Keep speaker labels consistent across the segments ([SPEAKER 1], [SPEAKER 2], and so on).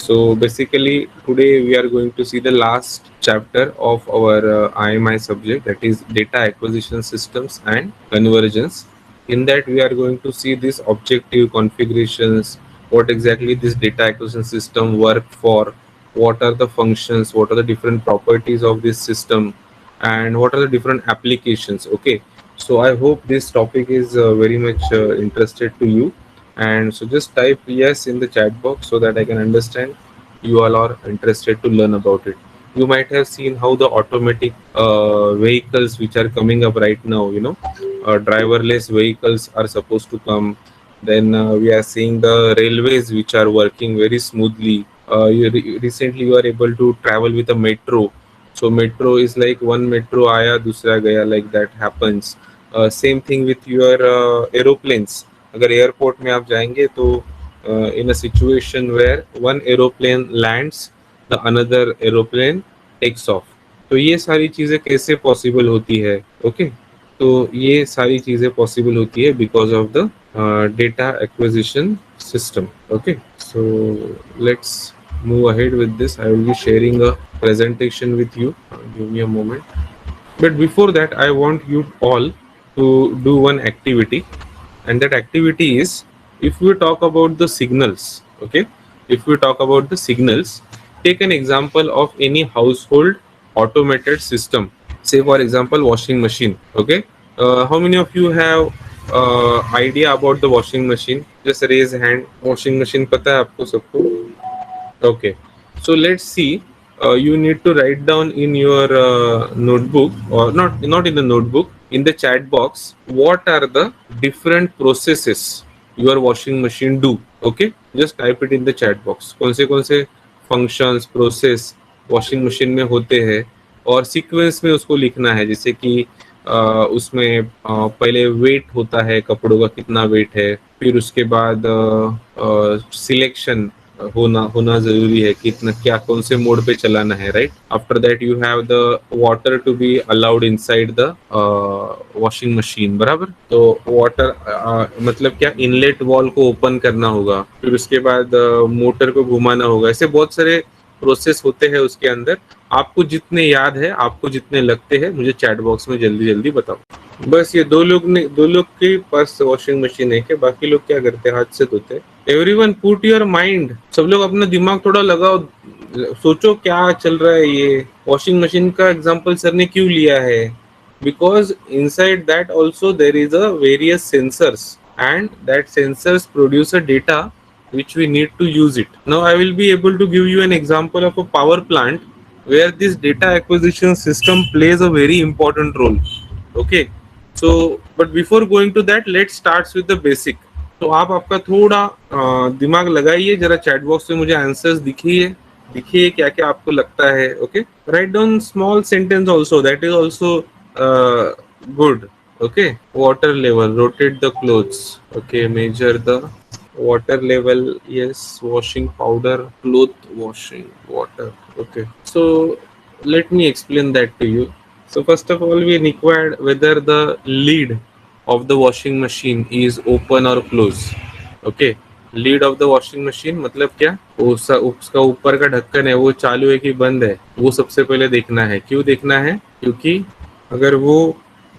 [SPEAKER 1] So basically, today we are going to see the last chapter of our IMI subject, that is data acquisition systems and convergence. In that, we are going to see these objective configurations, what exactly this data acquisition system work for, what are the functions, what are the different properties of this system, and what are the different applications. Okay, so I hope this topic is very much interested to you, and so just type yes in the chat box so that I can understand you all are interested to learn about it. You might have seen how the automatic vehicles which are coming up right now, driverless vehicles are supposed to come. Then we are seeing the railways which are working very smoothly. Recently you are able to travel with a metro. So metro is like one metro आया दूसरा गया, like that happens. Same thing with your aeroplanes. अगर airport में आप जाएंगे तो in a situation where one aeroplane lands, the another aeroplane takes off. तो ये सारी चीज़ें कैसे पॉसिबल होती है? ओके, तो ये सारी चीज़ें पॉसिबल होती है because of the data acquisition system. Okay, so let's move ahead with this. I will be sharing a presentation with you. Give me a moment. But before that, I want you all to do one activity, and that activity is, if we talk about the signals, okay, if we talk about the signals, take an example of any household automated system. Say for example washing machine. Okay, how many of you have idea about the washing machine? Just raise hand. Washing machine पता है आपको सबको? Okay, so let's see. You need to write down in your notebook, or not in the notebook, in the chat box, what are the different processes your washing machine do. Okay, just type it in the chat box. कौन से functions process washing machine में होते हैं, और sequence में उसको लिखना है. जैसे कि उसमें पहले वेट होता है, कपड़ों का कितना वेट है, फिर उसके बाद सिलेक्शन होना होना जरूरी है, कितना क्या कौन से मोड पे चलाना है, right. After that you have the water to be allowed inside the washing machine. बराबर. तो वाटर मतलब क्या, इनलेट वॉल को ओपन करना होगा, फिर उसके बाद मोटर को घुमाना होगा. ऐसे बहुत सारे प्रोसेस होते हैं उसके अंदर. आपको जितने याद है, आपको जितने लगते हैं, मुझे चैट बॉक्स में जल्दी जल्दी बताओ. बस ये दो लोग के पास वॉशिंग मशीन है, क्या बाकी लोग क्या करते हैं, हाथ से धोते हैं. एवरीवन पुट योर माइंड, सब लोग अपना दिमाग थोड़ा लगाओ, सोचो क्या चल रहा है. ये वॉशिंग मशीन का एग्जांपल सर ने क्यों लिया है? Because inside that also there is a various sensors, and that sensors produce a data which we need to use it. Now I will be able to give you an example of a power plant where this data acquisition system plays a very important role. Okay, so but before going to that, let's start with the basic. तो आप आपका थोड़ा दिमाग लगाइए जरा, chat box में मुझे answers दिखिए क्या क्या आपको लगता है. Okay, write down small sentence also, that is also good. Okay, water level, rotate the clothes. Okay, measure the water level, yes, washing powder, cloth washing, water. Okay, so let me explain that to you. So first of all, we required whether the lid of the washing machine is open or closed. Okay, lead of the washing machine मतलब क्या, उसका ऊपर का ढक्कन है वो चालू है कि बंद है, वो सबसे पहले देखना है. क्यों देखना है? क्योंकि अगर वो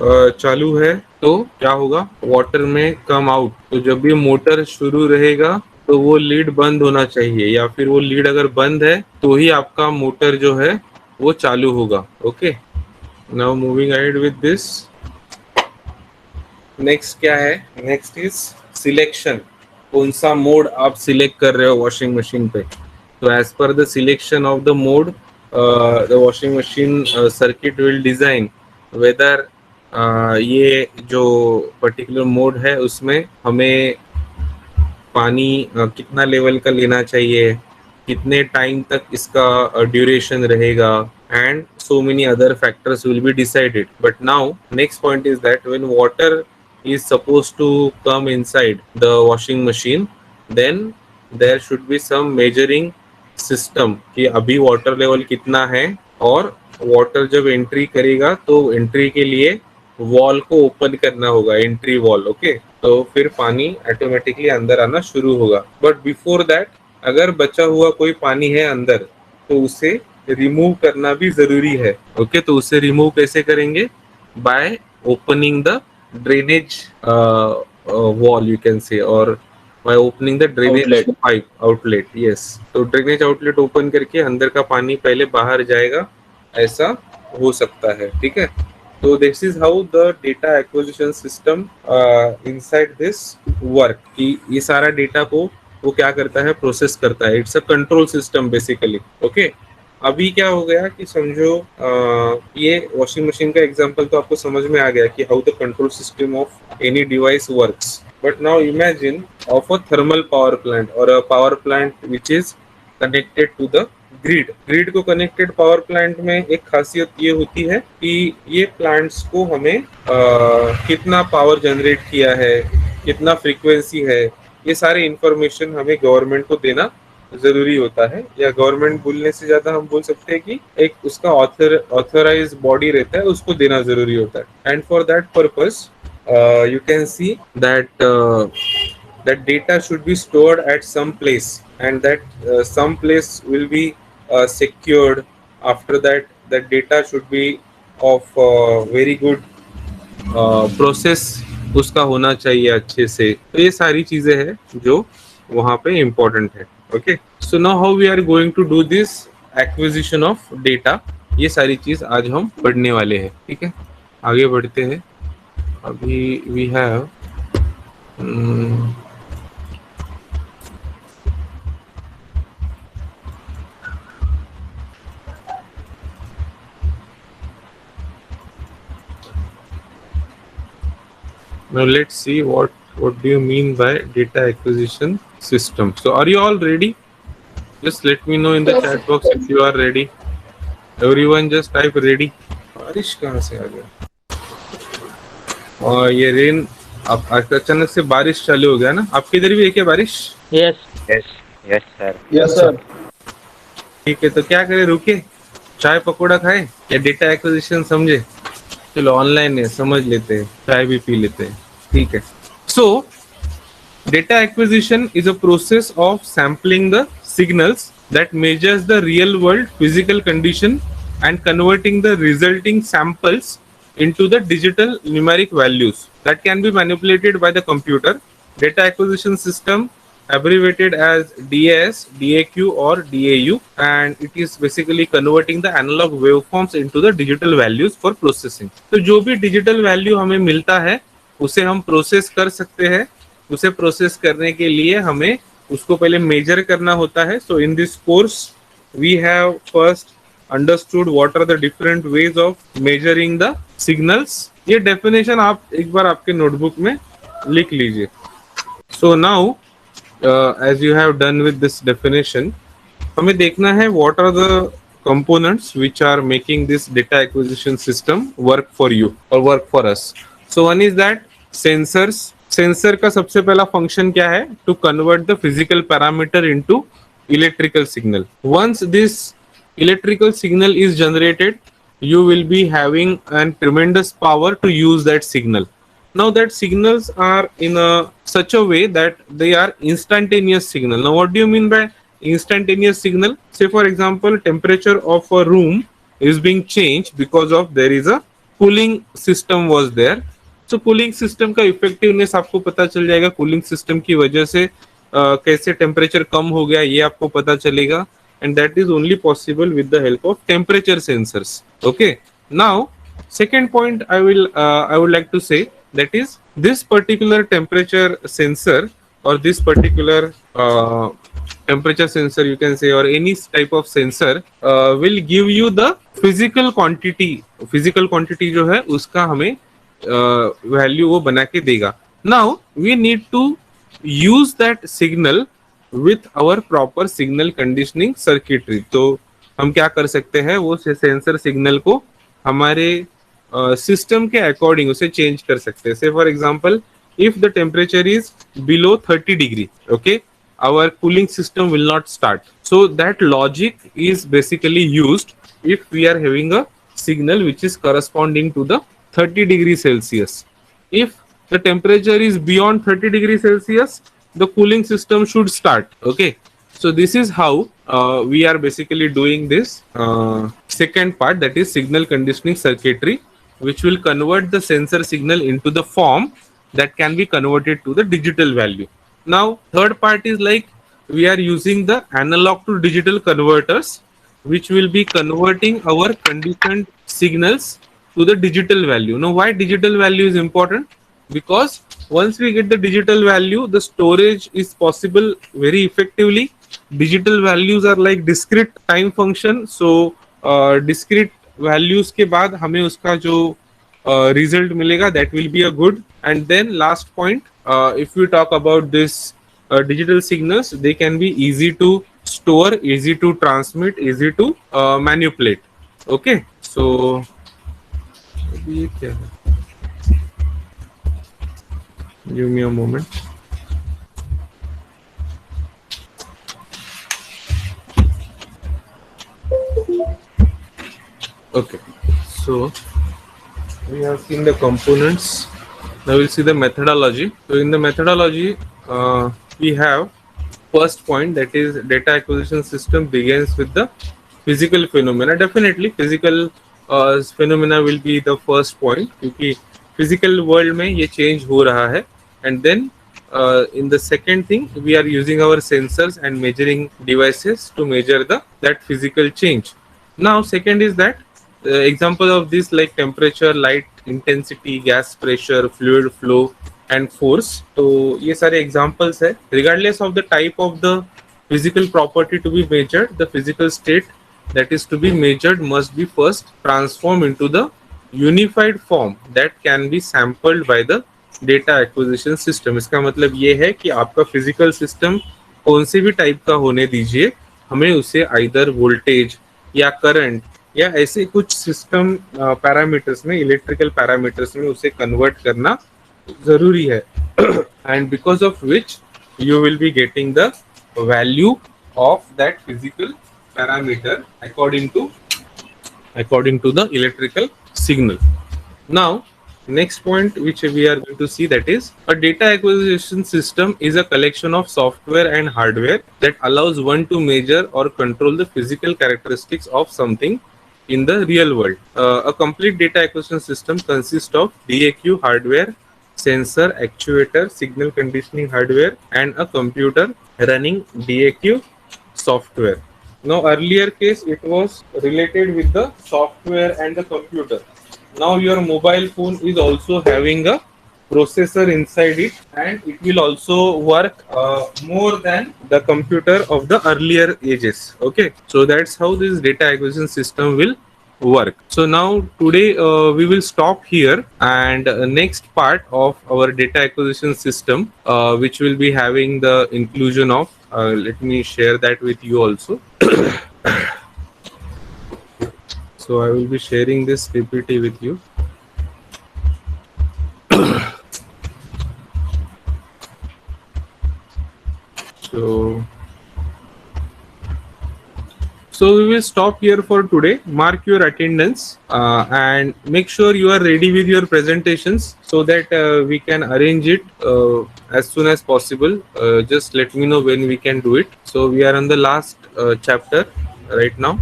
[SPEAKER 1] चालू है तो क्या होगा, वाटर में कम आउट. तो जब भी मोटर शुरू रहेगा तो वो लीड बंद होना चाहिए, या फिर वो लीड अगर बंद है तो ही आपका मोटर जो है वो चालू होगा. Okay, now moving ahead with this. Next क्या है? Next is selection. कौन सा मोड आप सिलेक्ट कर रहे हो वॉशिंग मशीन पे. तो as per the selection of the mode, the washing machine circuit will design whether ये जो पर्टिकुलर मोड है उसमें हमें पानी कितना लेवल का लेना चाहिए, कितने टाइम तक इसका ड्यूरेशन रहेगा, and so many other factors will be decided. But now next point is that when water is supposed to come inside the washing machine, then there should be some measuring system कि अभी water level कितना है, और water जब entry करेगा तो entry के लिए वॉल को ओपन करना होगा, एंट्री वॉल. ओके, तो फिर पानी ऑटोमेटिकली अंदर आना शुरू होगा. बट बिफोर दैट अगर बचा हुआ कोई पानी है अंदर तो उसे रिमूव करना भी जरूरी है। ओके, तो उसे रिमूव कैसे करेंगे? By opening the drainage wall, you can say, और by opening the drainage
[SPEAKER 2] outlet.
[SPEAKER 1] Pipe outlet. Yes, तो ड्रेनेज आउटलेट ओपन करके अंदर का पानी पहले बाहर जाएगा, ऐसा हो सकता है। ठीक है, तो this is how the data acquisition system inside this work, कि ये सारा डेटा को वो क्या करता है, प्रोसेस करता है। It's a control system basically. Okay, अभी क्या हो गया कि समझो ये वॉशिंग मशीन का एग्जांपल तो आपको समझ में आ गया कि how the control system of any device works. But now imagine of a thermal power plant और a power plant which is connected to the grid. Grid को कनेक्टेड पावर प्लांट में एक खासियत ये होती है कि ये प्लांट्स को हमें कितना पावर जनरेट किया है, कितना फ्रीक्वेंसी है, ये सारे इंफॉर्मेशन हमें गवर्नमेंट को देना जरूरी होता है। या गवर्नमेंट बोलने से ज्यादा हम बोल सकते हैं कि एक उसका ऑथराइज बॉडी रहता है, उसको देना जरूरी होता है। And for that purpose you can see that that data should be stored at some place, and that some place will be secured. After that, that data should be of very good process उसका होना चाहिए अच्छे से। तो ये सारी चीजें हैं जो वहां पे इम्पोर्टेंट है। Okay, so now how we are going to do this acquisition of data, ये सारी चीज आज हम पढ़ने वाले हैं। ठीक है, आगे बढ़ते हैं। अभी we have now let's see what do you mean by data acquisition system. So are you all ready? Just let me know in the chat box if you are ready. Everyone just type ready. बारिश कहाँ से आ गया? और ये rain, अब अचानक से बारिश चालू हो गया ना। आपके इधर भी है क्या बारिश?
[SPEAKER 2] Yes
[SPEAKER 3] yes yes sir.
[SPEAKER 2] Yes sir.
[SPEAKER 1] ठीक है, तो क्या करें, रुके चाय पकौड़ा खाए या डेटा एक्विजिशन समझे? चलो ऑनलाइन है, समझ लेते हैं, चाय भी पी लेते हैं। ठीक है, सो data acquisition is a process of sampling the signals that measures the real world physical condition and converting the resulting samples into the digital numeric values that can be manipulated by the computer. Data acquisition system abbreviated as DAS, DAQ or DAU, and it is basically converting the analog waveforms into the digital values for processing. तो जो भी digital value हमें मिलता है उसे हम process कर सकते हैं। उसे प्रोसेस करने के लिए हमें उसको पहले मेजर करना होता है। So in this course we have first understood what are the different ways of measuring the signals. ये डेफिनेशन आप एक बार आपके नोटबुक में लिख लीजिए। So now as you have done with this definition, हमें देखना है what are the components which are making this data acquisition system work for you or work for us. So one is that sensors. Sensor का सबसे पहला function क्या है? To convert the physical parameter into electrical signal. Once this electrical signal is generated, you will be having a tremendous power to use that signal. Now that signals are in a such a way that they are instantaneous signal. Now what do you mean by instantaneous signal? Say for example, temperature of a room is being changed because of there is a cooling system was there. So cooling system का effectiveness आपको पता चल जाएगा। Cooling system की वजह से कैसे temperature कम हो गया ये आपको पता चलेगा, and that is only possible with the help of temperature sensors. Okay, now second point I would like to say that is this particular temperature sensor और this particular temperature sensor you can say or any type of sensor will give you the physical quantity जो है उसका हमें value वो बना के देगा। Now we need to use that signal with our proper signal conditioning circuitry. तो हम क्या कर सकते हैं, वो सेंसर सिग्नल को हमारे सिस्टम के अकॉर्डिंग उसे चेंज कर सकते हैं। से for example, if the temperature is below 30 degree, okay, our cooling system will not start. So that logic is basically used if we are having a signal which is corresponding to the 30 degrees Celsius. If the temperature is beyond 30 degrees Celsius, the cooling system should start. Okay. So this is how we are basically doing this second part, that is signal conditioning circuitry, which will convert the sensor signal into the form that can be converted to the digital value. Now third part is like we are using the analog to digital converters, which will be converting our conditioned signals to the digital value. Now why digital value is important? Because once we get the digital value, the storage is possible very effectively. Digital values are like discrete time function, so discrete values के बाद हमें उसका जो result मिलेगा, that will be a good. And then last point, if we talk about this digital signals, they can be easy to store, easy to transmit, easy to manipulate. Okay, so ये क्या है? Give me a moment. Okay, so we have seen the components. Now we'll see the methodology. So in the methodology, we have first point, that is data acquisition system begins with the physical phenomena. Definitely physical phenomena will be the first point, क्योंकि physical world में ये change हो रहा है. And then in the second thing, we are using our sensors and measuring devices to measure that physical change. Now second is that example of this, like temperature, light intensity, gas pressure, fluid flow and force. तो ये सारे examples है. Regardless of the type of the physical property to be measured, the physical state that is to be measured must be first transformed into the unified form that can be sampled by the data acquisition system. इसका मतलब ये है कि आपका physical system कौन से भी type का होने दीजिए, हमें उसे either voltage या current या ऐसे कुछ सिस्टम पैरामीटर्स में, इलेक्ट्रिकल पैरामीटर्स में उसे कन्वर्ट करना जरूरी है. And because of which you will be getting the value of that physical parameter according to the electrical signal. Now next point which we are going to see, that is a data acquisition system is a collection of software and hardware that allows one to measure or control the physical characteristics of something in the real world. A complete data acquisition system consists of DAQ hardware, sensor, actuator, signal conditioning hardware, and a computer running DAQ software. Now earlier case it was related with the software and the computer. Now your mobile phone is also having a processor inside it, and it will also work more than the computer of the earlier ages. Okay, so that's how this data acquisition system will work. So now today we will stop here, and next part of our data acquisition system, which will be having the inclusion of let me share that with you also. So I will be sharing this PPT with you. So we will stop here for today. Mark your attendance and make sure you are ready with your presentations so that we can arrange it as soon as possible. Just let me know when we can do it. So we are on the last chapter right now.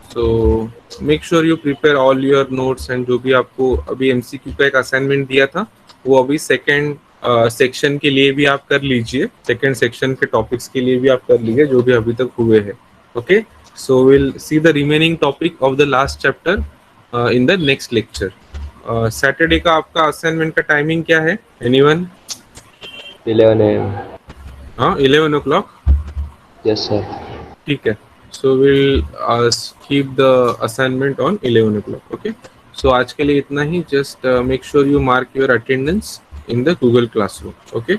[SPEAKER 1] So make sure you prepare all your notes, and जो भी आपको अभी MCQ का एक assignment दिया था वो अभी second सेक्शन के लिए भी आप कर लीजिए, सेकेंड सेक्शन के टॉपिक्स के लिए भी आप कर लीजिए जो भी अभी तक हुए हैं. Okay, so will see the remaining topic of the last chapter in the next lecture. Saturday का आपका असाइनमेंट का टाइमिंग क्या है? एनीवन?
[SPEAKER 2] 11 AM.
[SPEAKER 1] हाँ, 11 o'clock.
[SPEAKER 2] Yes sir.
[SPEAKER 1] ठीक है, so will keep the assignment on 11 o'clock. Okay, so आज के लिए इतना ही. Just make sure you mark your attendance in the Google Classroom. Okay.